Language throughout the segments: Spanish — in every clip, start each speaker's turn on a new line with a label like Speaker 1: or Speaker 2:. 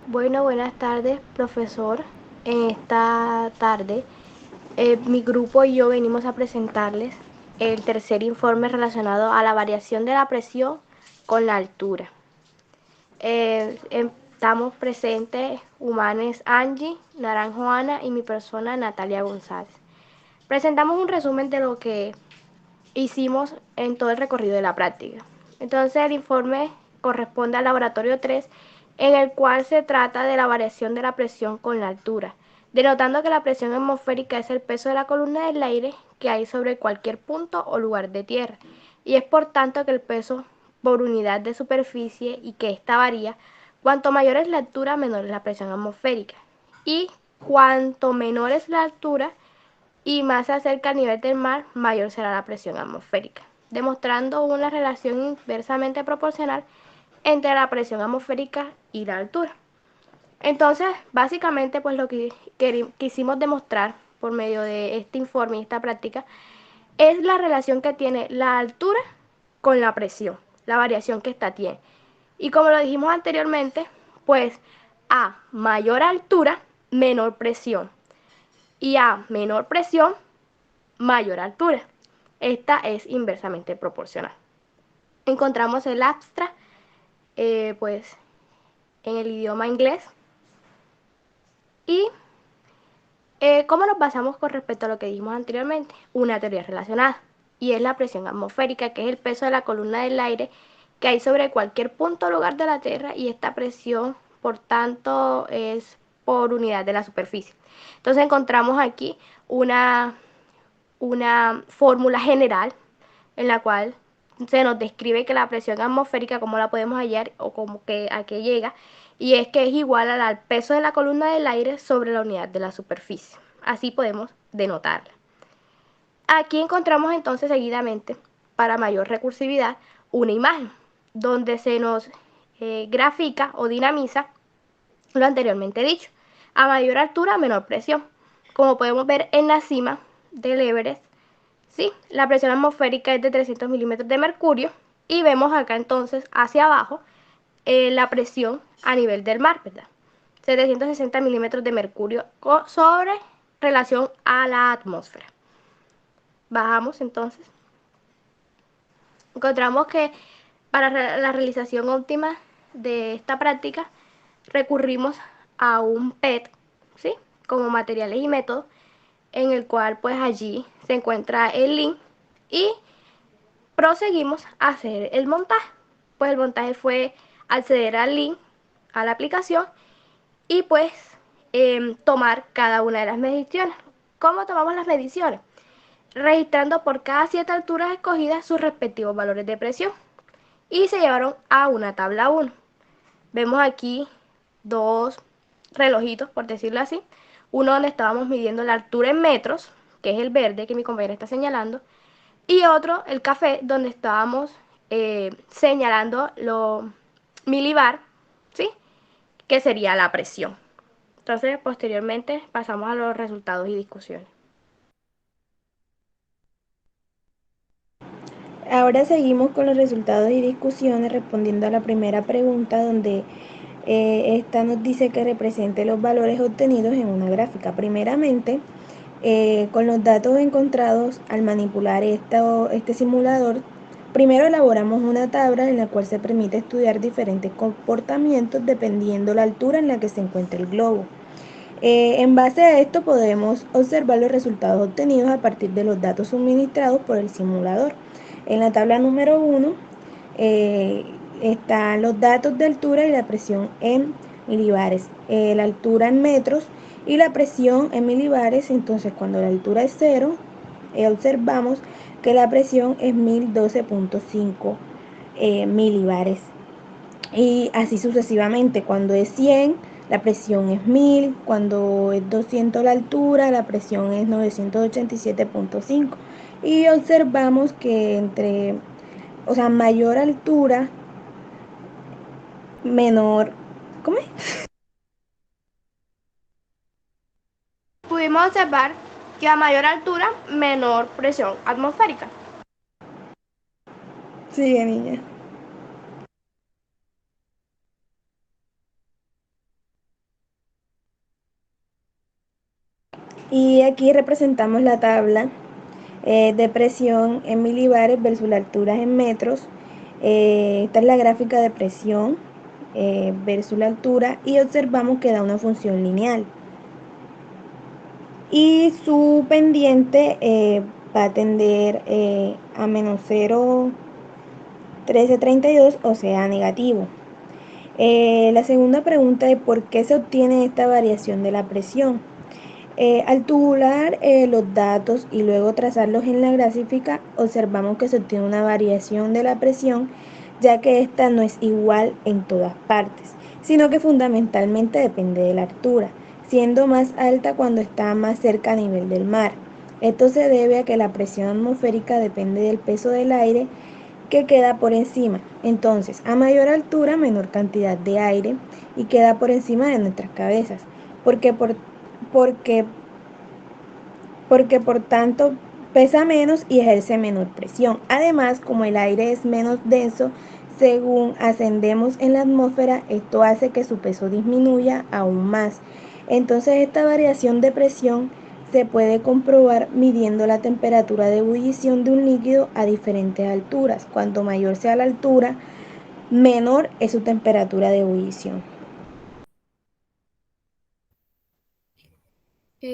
Speaker 1: Bueno, buenas tardes, profesor. En esta tarde, mi grupo y yo venimos a presentarles el tercer informe relacionado a la variación de la presión con la altura. Estamos presentes Humanes Angie, Naranjo Ana y mi persona Natalia González. Presentamos un resumen de lo que hicimos en todo el recorrido de la práctica. Entonces el informe corresponde al laboratorio 3, en el cual se trata de la variación de la presión con la altura, denotando que la presión atmosférica es el peso de la columna del aire que hay sobre cualquier punto o lugar de tierra, y es por tanto que el peso por unidad de superficie y que ésta varía, cuanto mayor es la altura, menor es la presión atmosférica, y cuanto menor es la altura, y más se acerca al nivel del mar, mayor será la presión atmosférica, demostrando una relación inversamente proporcional entre la presión atmosférica y la altura. Entonces, básicamente, pues lo que quisimos demostrar por medio de este informe y esta práctica es la relación que tiene la altura con la presión, la variación que ésta tiene. Y como lo dijimos anteriormente, pues a mayor altura, menor presión. Y a menor presión, mayor altura. Esta es inversamente proporcional. Encontramos el abstract, pues en el idioma inglés. Y ¿cómo nos basamos con respecto a lo que dijimos anteriormente? Una teoría relacionada, y es la presión atmosférica, que es el peso de la columna del aire que hay sobre cualquier punto o lugar de la Tierra, y esta presión, por tanto, es por unidad de la superficie. Entonces encontramos aquí una, una fórmula general en la cual se nos describe que la presión atmosférica, cómo la podemos hallar o como que a qué llega, y es que es igual al peso de la columna del aire sobre la unidad de la superficie. Así podemos denotarla. Aquí encontramos entonces seguidamente, para mayor recursividad, una imagen donde se nos grafica o dinamiza lo anteriormente dicho. A mayor altura, menor presión. Como podemos ver en la cima del Everest, ¿sí? La presión atmosférica es de 300 milímetros de mercurio, y vemos acá entonces hacia abajo la presión a nivel del mar, ¿verdad? 760 milímetros de mercurio sobre relación a la atmósfera. Bajamos entonces. Encontramos que para la realización óptima de esta práctica recurrimos a un PET, ¿sí? Como materiales y métodos, en el cual pues allí se encuentra el link, y proseguimos a hacer el montaje. Pues el montaje fue acceder al link, a la aplicación, y pues tomar cada una de las mediciones. ¿Cómo tomamos las mediciones? Registrando por cada 7 alturas escogidas sus respectivos valores de presión, y se llevaron a una tabla 1. Vemos aquí dos relojitos, por decirlo así. Uno donde estábamos midiendo la altura en metros, que es el verde que mi compañera está señalando, y otro, el café, donde estábamos señalando lo milibar, ¿sí? Que sería la presión. Entonces, posteriormente pasamos a los resultados y discusiones.
Speaker 2: Ahora seguimos con los resultados y discusiones respondiendo a la primera pregunta donde esta nos dice que represente los valores obtenidos en una gráfica. Primeramente, con los datos encontrados al manipular este simulador, primero elaboramos una tabla en la cual se permite estudiar diferentes comportamientos dependiendo la altura en la que se encuentra el globo. En base a esto podemos observar los resultados obtenidos a partir de los datos suministrados por el simulador. En la tabla número 1 están los datos de altura y la presión en milibares, la altura en metros y la presión en milibares. Entonces cuando la altura es 0, observamos que la presión es 1012.5 milibares, y así sucesivamente. Cuando es 100, la presión es 1000, cuando es 200 la altura, la presión es 987.5. Y observamos que mayor altura, menor, ¿cómo es?
Speaker 1: Pudimos observar que a mayor altura, menor presión atmosférica.
Speaker 2: Sigue, niña. aquí representamos la tabla de presión en milibares versus la altura en metros. Esta es la gráfica de presión versus la altura y observamos que da una función lineal. Y su pendiente va a tender a menos 0,1332, o sea, negativo. La segunda pregunta es ¿por qué se obtiene esta variación de la presión? Al tabular los datos y luego trazarlos en la gráfica, observamos que se obtiene una variación de la presión, ya que esta no es igual en todas partes, sino que fundamentalmente depende de la altura, siendo más alta cuando está más cerca a nivel del mar. Esto se debe a que la presión atmosférica depende del peso del aire que queda por encima. Entonces, a mayor altura, menor cantidad de aire y queda por encima de nuestras cabezas, porque porque, porque por tanto pesa menos y ejerce menor presión. Además, como el aire es menos denso, según ascendemos en la atmósfera, esto hace que su peso disminuya aún más. Entonces, esta variación de presión se puede comprobar midiendo la temperatura de ebullición de un líquido a diferentes alturas. Cuanto mayor sea la altura, menor es su temperatura de ebullición.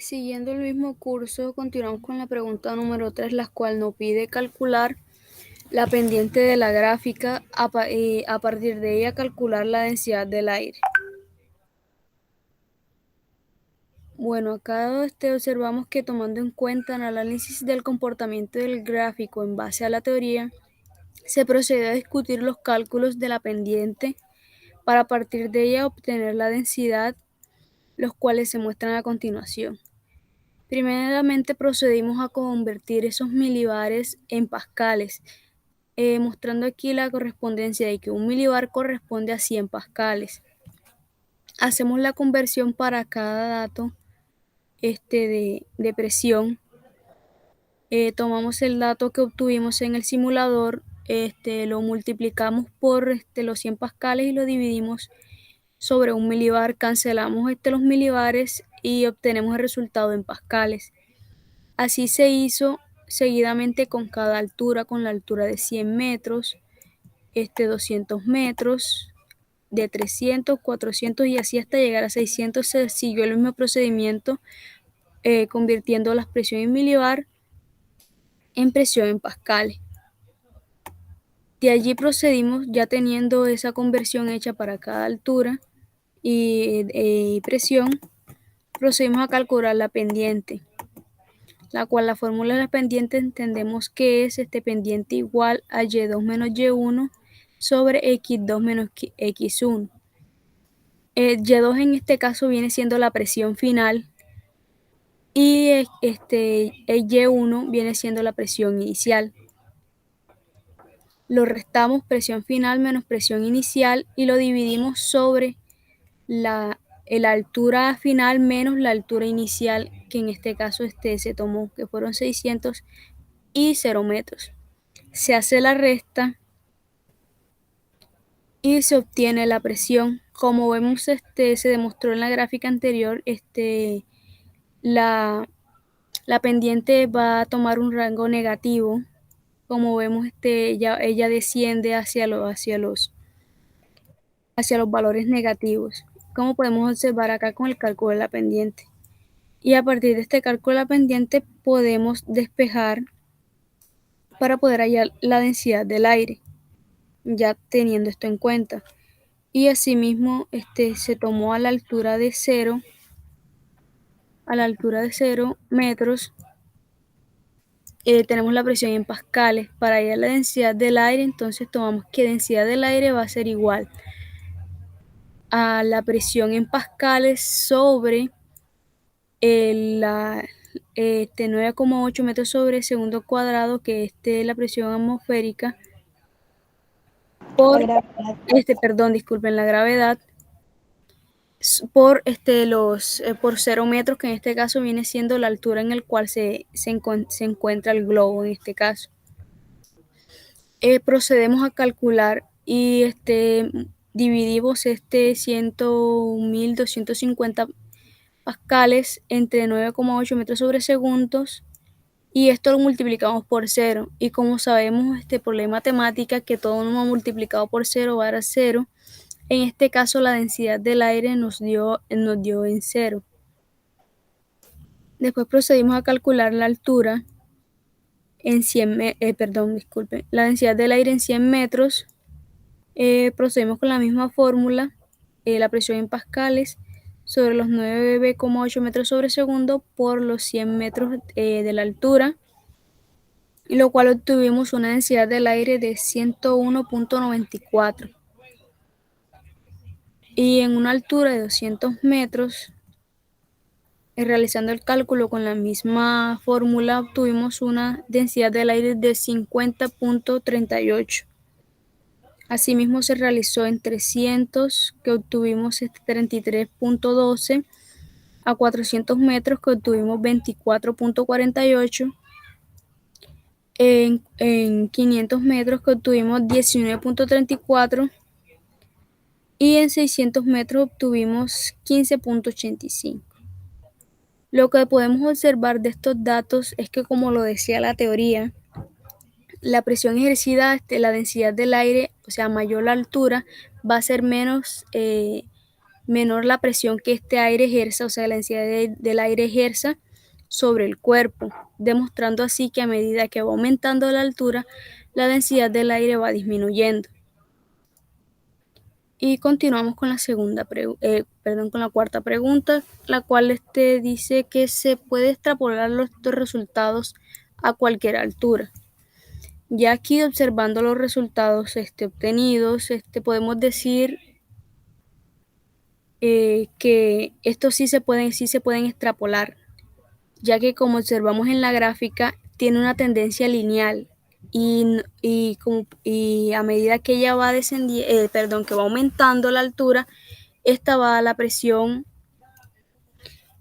Speaker 3: Siguiendo el mismo curso, continuamos con la pregunta número 3, la cual nos pide calcular la pendiente de la gráfica y a partir de ella calcular la densidad del aire. Bueno, acá observamos que tomando en cuenta el análisis del comportamiento del gráfico en base a la teoría, se procede a discutir los cálculos de la pendiente para a partir de ella obtener la densidad, los cuales se muestran a continuación. Primeramente procedimos a convertir esos milibares en pascales, mostrando aquí la correspondencia de que un milibar corresponde a 100 pascales. Hacemos la conversión para cada dato de presión. Tomamos el dato que obtuvimos en el simulador, lo multiplicamos por los 100 pascales y lo dividimos sobre un milibar, cancelamos los milibares y obtenemos el resultado en pascales. Así se hizo seguidamente con cada altura, con la altura de 100 metros, 200 metros, de 300, 400 y así hasta llegar a 600 se siguió el mismo procedimiento, convirtiendo la presión en milibar en presión en pascales. De allí procedimos, ya teniendo esa conversión hecha para cada altura y presión, procedimos a calcular la pendiente, la cual la fórmula de la pendiente entendemos que es pendiente igual a y2 menos y1 sobre x2 menos x1. Y2 en este caso viene siendo la presión final y y1 viene siendo la presión inicial. Lo restamos presión final menos presión inicial y lo dividimos sobre la altura final menos la altura inicial, que en este caso se tomó, que fueron 600 y 0 metros. Se hace la resta y se obtiene la presión. Como vemos, se demostró en la gráfica anterior, la pendiente va a tomar un rango negativo. Como vemos, ella desciende hacia los valores negativos, como podemos observar acá con el cálculo de la pendiente. Y a partir de este cálculo de la pendiente podemos despejar para poder hallar la densidad del aire, ya teniendo esto en cuenta. Y asimismo se tomó a la altura de 0 metros, tenemos la presión en pascales. Para hallar la densidad del aire, entonces tomamos que densidad del aire va a ser igual a la presión en pascales sobre 9,8 metros sobre segundo cuadrado, que es la presión atmosférica, por
Speaker 2: La
Speaker 3: la gravedad, por por 0 metros, que en este caso viene siendo la altura en el cual se encuentra el globo en este caso. Procedemos a calcular y dividimos 100.250 pascales entre 9,8 metros sobre segundos, y esto lo multiplicamos por 0. Y como sabemos por la matemática que todo número multiplicado por 0 va a dar 0, en este caso la densidad del aire nos dio en 0. Después procedimos a calcular la altura en 100 la densidad del aire en 100 metros. Procedemos con la misma fórmula, la presión en pascales sobre los 9,8 metros sobre segundo por los 100 metros de la altura, y lo cual obtuvimos una densidad del aire de 101,94. Y en una altura de 200 metros, realizando el cálculo con la misma fórmula, obtuvimos una densidad del aire de 50,38. Asimismo se realizó en 300, que obtuvimos 33,12, a 400 metros, que obtuvimos 24,48, en 500 metros, que obtuvimos 19,34, y en 600 metros obtuvimos 15,85. Lo que podemos observar de estos datos es que, como lo decía la teoría, la presión ejercida, la densidad del aire, o sea, mayor la altura, va a ser menor la presión que este aire ejerza, o sea, la densidad del aire ejerza sobre el cuerpo, demostrando así que a medida que va aumentando la altura, la densidad del aire va disminuyendo. Y continuamos con con la cuarta pregunta, la cual dice que se puede extrapolar los resultados a cualquier altura. Ya aquí, observando los resultados obtenidos, podemos decir que estos sí se pueden extrapolar, ya que, como observamos en la gráfica, tiene una tendencia lineal, y a medida que ella va que va aumentando la altura, la presión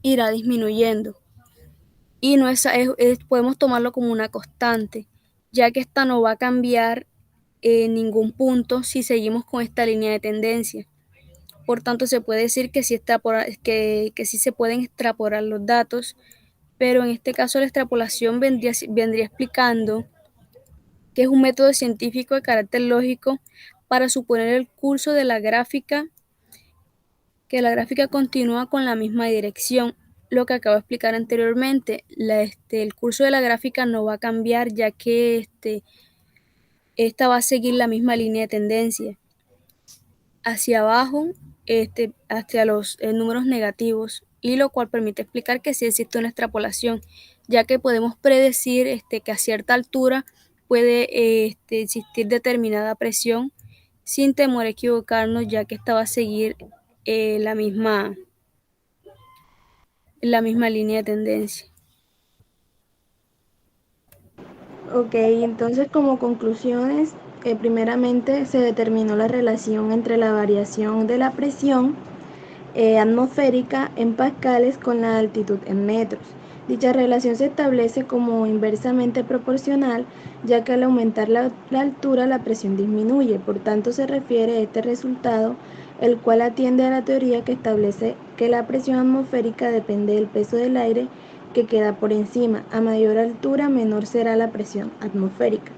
Speaker 3: irá disminuyendo, y no podemos tomarlo como una constante, ya que esta no va a cambiar en ningún punto si seguimos con esta línea de tendencia. Por tanto, se puede decir que sí se pueden extrapolar los datos, pero en este caso la extrapolación vendría explicando que es un método científico de carácter lógico para suponer el curso de la gráfica, que la gráfica continúa con la misma dirección. Lo que acabo de explicar anteriormente, el curso de la gráfica no va a cambiar, ya que esta va a seguir la misma línea de tendencia hacia abajo, hacia los números negativos, y lo cual permite explicar que sí existe una extrapolación, ya que podemos predecir que a cierta altura puede existir determinada presión sin temor a equivocarnos, ya que esta va a seguir la misma línea de tendencia.
Speaker 2: Ok, entonces, como conclusiones, primeramente se determinó la relación entre la variación de la presión atmosférica en pascales con la altitud en metros. Dicha relación se establece como inversamente proporcional, ya que al aumentar la altura la presión disminuye. Por tanto, se refiere a este resultado, el cual atiende a la teoría que establece que la presión atmosférica depende del peso del aire que queda por encima. A mayor altura, menor será la presión atmosférica.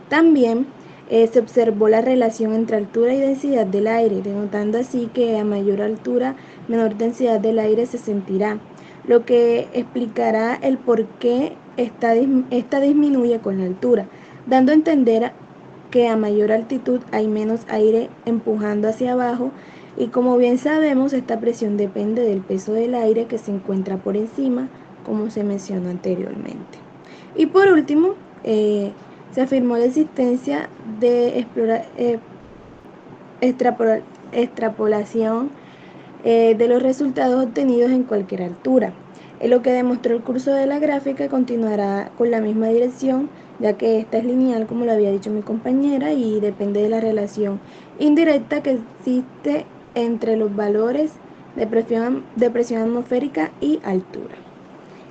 Speaker 2: También se observó la relación entre altura y densidad del aire, denotando así que a mayor altura, menor densidad del aire se sentirá, lo que explicará el por qué esta disminuye con la altura, dando a entender que a mayor altitud hay menos aire empujando hacia abajo, y como bien sabemos, esta presión depende del peso del aire que se encuentra por encima, como se mencionó anteriormente. Y por último, se afirmó la existencia de extrapolación de los resultados obtenidos en cualquier altura. Lo que demostró el curso de la gráfica continuará con la misma dirección, ya que esta es lineal, como lo había dicho mi compañera, y depende de la relación indirecta que existe entre los valores de presión atmosférica y altura.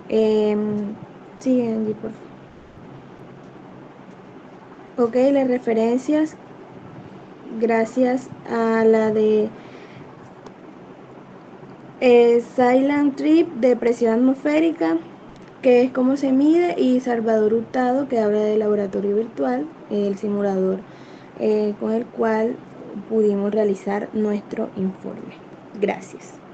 Speaker 2: Sí, Angie, por favor. Ok, las referencias, gracias a la de Silent Trip de presión atmosférica, que es cómo se mide, y Salvador Hurtado, que habla de laboratorio virtual, el simulador con el cual pudimos realizar nuestro informe. Gracias.